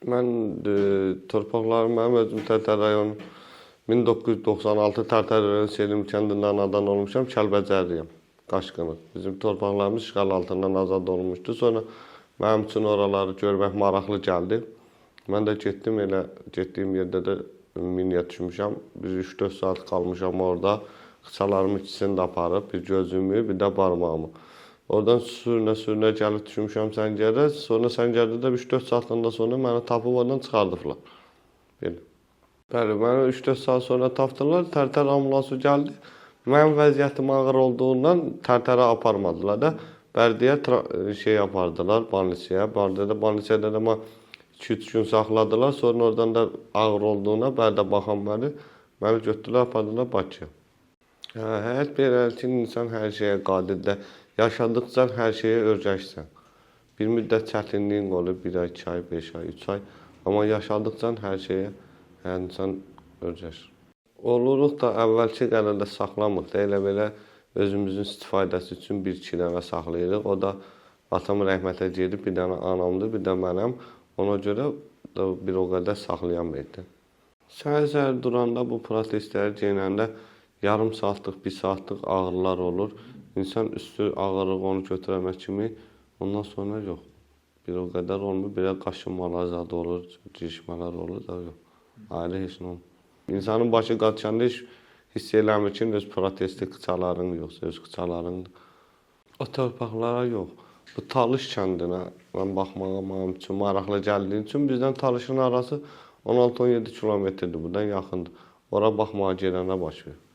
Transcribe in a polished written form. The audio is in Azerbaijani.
Mən torpaqlarım mənim özüm Tərtər rayon 1996 Tərtər rayon Selim kəndindən anadan olmuşam, Kəlbəcərliyəm, Qaşqınıq. Bizim torpaqlarımız işğal altından azad olmuşdu. Sonra mənim üçün oraları görmək maraqlı gəldi. Mən də getdim, elə getdiyim yerdə də miniyə düşmüşəm. Bir 3-4 saat qalmışam orada. Qıçalarımı ikisini də aparıb, bir gözümü, bir də barmağımı. Oradan sürünə gəlib düşmüşəm Səngərə. Sonra Səngərdə də 3-4 saatdan sonra məni tapıb oradan çıxardıblar. Belə. Bəli, məni 3-4 saat sonra tapdılar. Tərtər ambulansı gəldi. Mənim vəziyyətim ağır olduğundan Tərtərə aparmadılar da. Bərdiyə apardılar Banlisiyə. Banlisiyədə də 2-3 gün saxladılar. Sonra oradan da ağır olduğuna Bərdə baxan məni götürdülər, apardılar Bakıya. Həyat belədir ki, insan hər şeyə qadirdir. Yaşadıqca hər şeyə öyrəşsən. Bir müddət çətinliyin olur, 1 ay, 2 ay, 5 ay, 3 ay. Amma yaşadıqca hər şeyə insan öyrəşir. Oluruq da əvvəlki qədərdə saxlamıq da, elə belə özümüzün istifadəsi üçün 1-2 dənə saxlayırıq. O da atam rəhmətə gedib, bir dənə anamdır, bir də mənəm. Ona görə da bir o qədər saxlayamaydı. Səhər-səhər duranda bu prosesləri geyinəndə yarım saatlıq, 1 saatlıq ağrılar olur. İnsan üstü ağırlıq onu götürəmək kimi, ondan sonra yox. Bir o qədər olmur, belə qaşınmalar zadı olur, girişmələr olur da yox. Ayrı heç nə olmur. İnsanın başı qaçanda hiss eləmir ki, öz protestik qıçaların yoxsa öz qıçalarındır. O torpaqlara yox. Bu Talış kəndinə mən baxmağa mənim üçün maraqlı gəldiyi üçün bizdən Talışın arası 16-17 kilometrdir, buradan yaxındır. Ora baxmağa gedəndə baş verir.